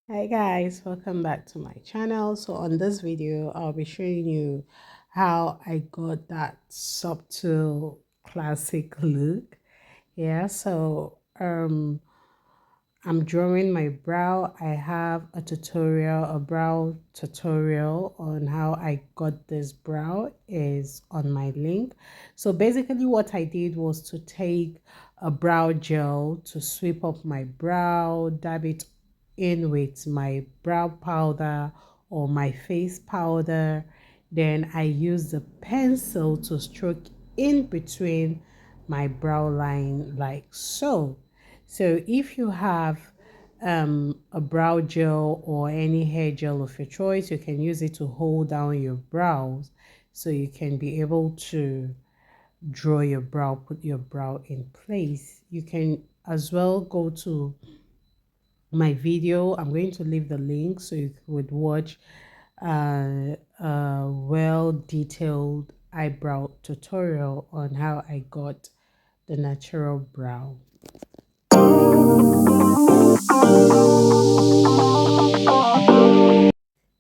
Hi guys, welcome back to my channel. So on this video I'll be showing you how I got that subtle classic look. I'm drawing my brow. I have a brow tutorial on how I got this brow is on my link. So basically what I did was to take a brow gel to sweep up my brow, dab it in with my brow powder or my face powder. Then I use the pencil to stroke in between my brow line like so. So if you have a brow gel or any hair gel of your choice, you can use it to hold down your brows so you can be able to draw your brow, put your brow in place. You can as well go to my video. I'm going to leave the link so you would watch a well detailed eyebrow tutorial on how I got the natural brow.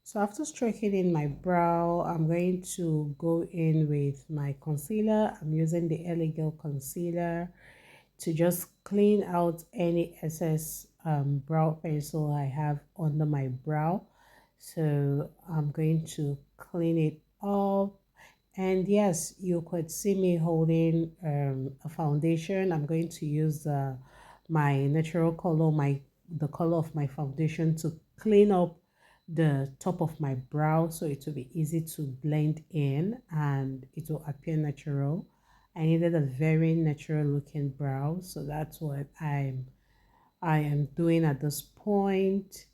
So after stroking in my brow, I'm going to go in with my concealer. I'm using the Elegel concealer to just clean out any excess brow pencil I have under my brow. So I'm going to clean it up. And yes, you could see me holding a foundation. I'm going to use my natural color, the color of my foundation to clean up the top of my brow so it will be easy to blend in and it will appear natural. I needed a very natural looking brow, so that's what I am doing at this point,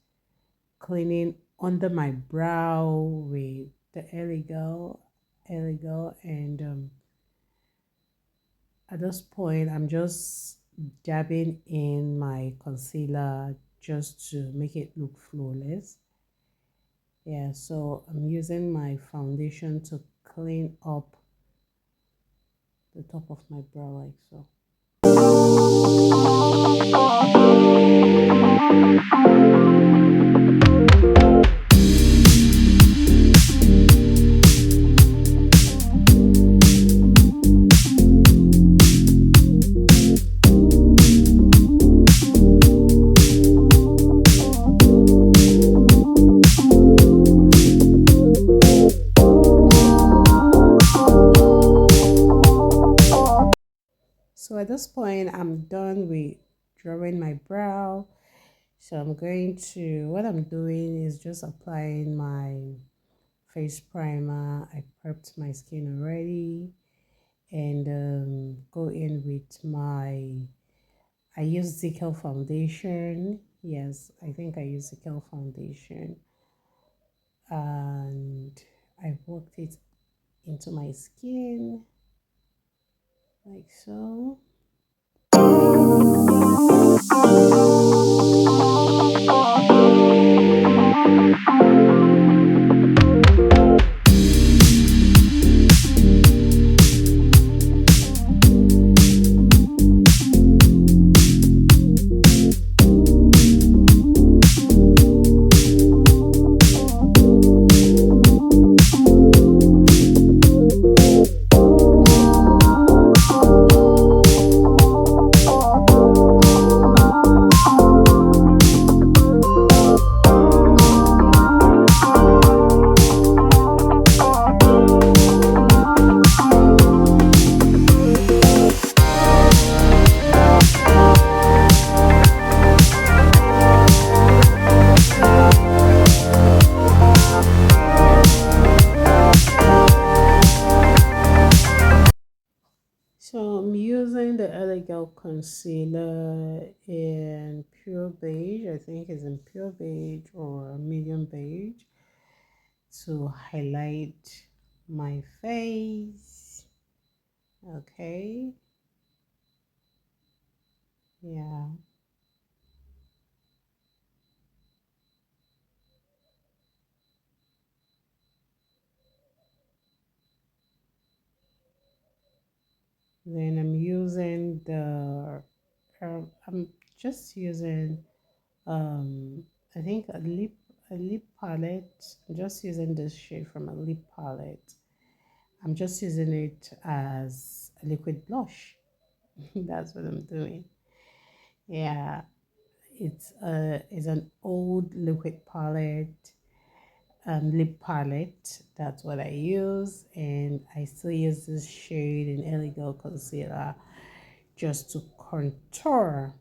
cleaning under my brow with the Elegel, and at this point I'm just dabbing in my concealer just to make it look flawless. Yeah, so I'm using my foundation to clean up the top of my brow like so. So at this point, I'm done with drawing my brow. So what I'm doing is just applying my face primer. I prepped my skin already and go in with I use Zickel foundation. Yes, I think I use Zickel foundation. And I worked it into my skin like so. So I'm using the Elegel concealer in pure beige. I think it's in pure beige or medium beige to highlight my face. Okay. Yeah. Then I'm just using I think a lip palette. I'm just using this shade from a lip palette. I'm just using it as a liquid blush. That's what I'm doing. Yeah, it's an old liquid palette, lip palette. That's what I use, and I still use this shade in Elegant Concealer just to contour.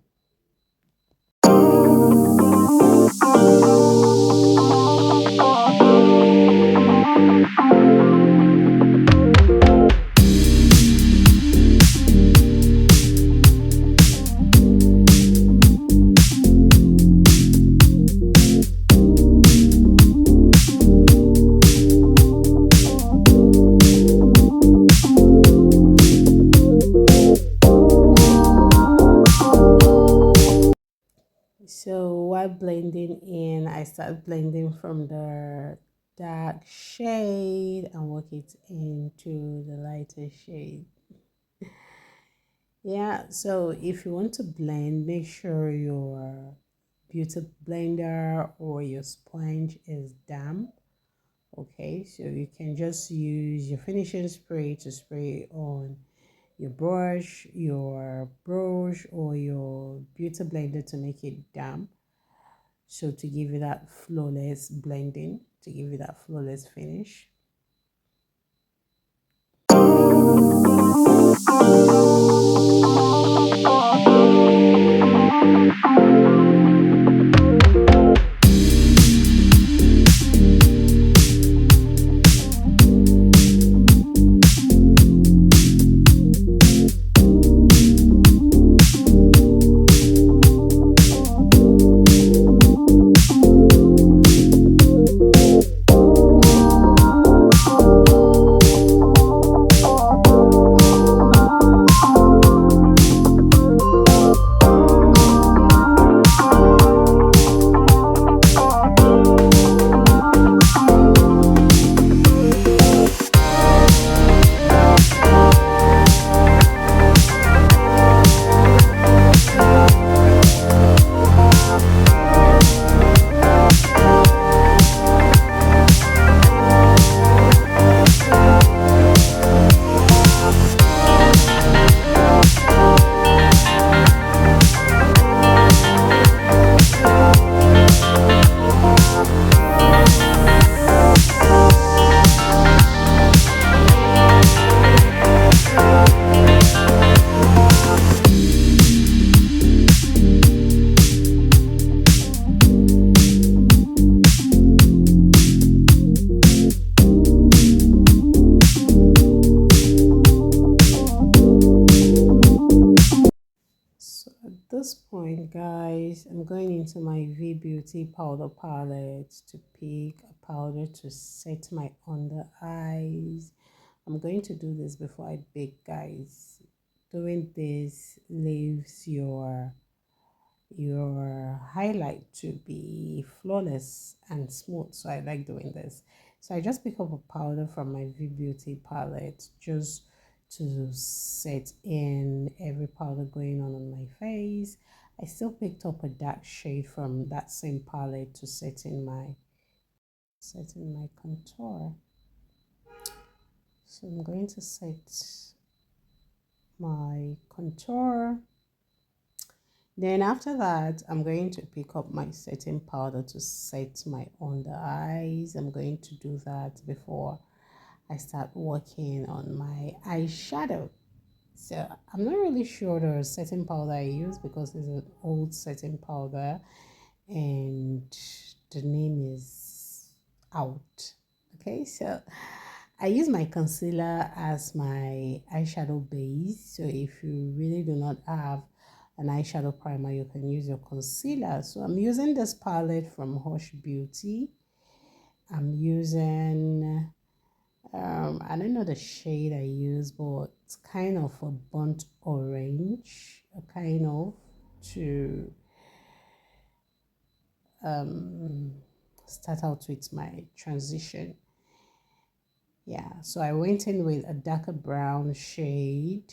So while blending in, I start blending from the dark shade and work it into the lighter shade. Yeah, so if you want to blend, make sure your beauty blender or your sponge is damp. Okay, so you can just use your finishing spray to spray on your brush or your beauty blender to make it damp. So to give you that flawless blending, to give you that flawless finish. So at this point, guys, I'm going into my V Beauty powder palette to pick a powder to set my under eyes. I'm going to do this before I bake, guys. Doing this leaves your highlight to be flawless and smooth, so I like doing this. So I just pick up a powder from my V Beauty palette just to set in every powder going on my face. I still picked up a dark shade from that same palette to set in my contour. So I'm going to set my contour. Then after that, I'm going to pick up my setting powder to set my under eyes. I'm going to do that before I start working on my eyeshadow. So I'm not really sure the setting powder I use because it's an old setting powder and the name is out. Okay, so I use my concealer as my eyeshadow base. So if you really do not have an eyeshadow primer, you can use your concealer. So I'm using this palette from Hush Beauty. I'm using I don't know the shade I use, but it's kind of a burnt orange, a kind of to um start out with my transition. Yeah, so I went in with a darker brown shade.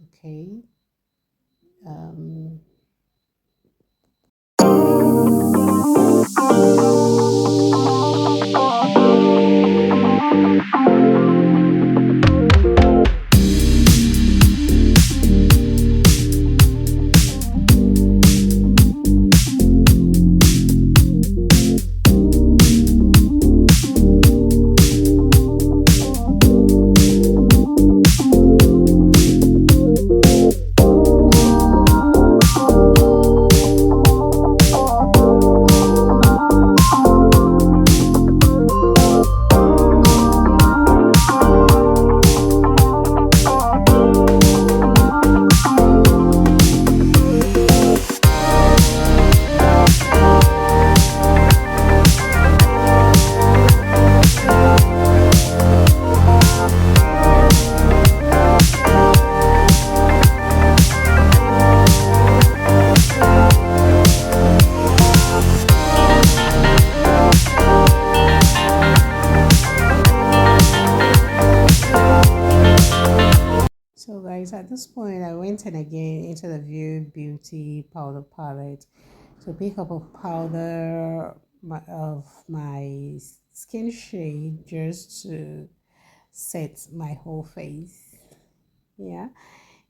Okay. at this point, I went in again into the View Beauty powder palette to pick up a powder of my skin shade just to set my whole face. Yeah,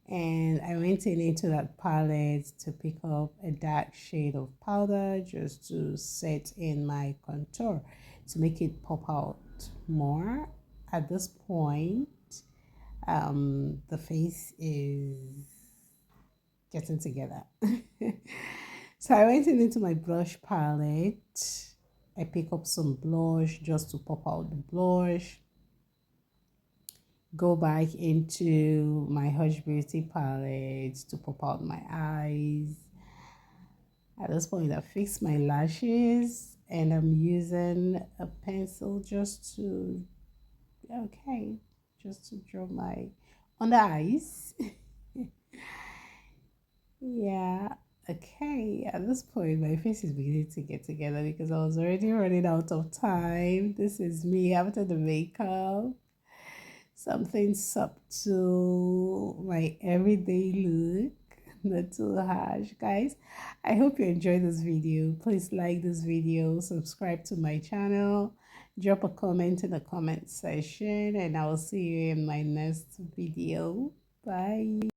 and I went in into that palette to pick up a dark shade of powder just to set in my contour to make it pop out more. At this point, the face is getting together. So I went in into my blush palette. I pick up some blush just to pop out the blush. Go back into my Hush Beauty palette to pop out my eyes. At this point, I fix my lashes and I'm using a pencil just to, okay, just to draw my under eyes. Yeah, okay. At this point, my face is beginning to get together because I was already running out of time. This is me after the makeup. Something subtle, my everyday look, not too harsh. Guys, I hope you enjoyed this video. Please like this video, subscribe to my channel, drop a comment in the comment section, and I will see you in my next video. Bye.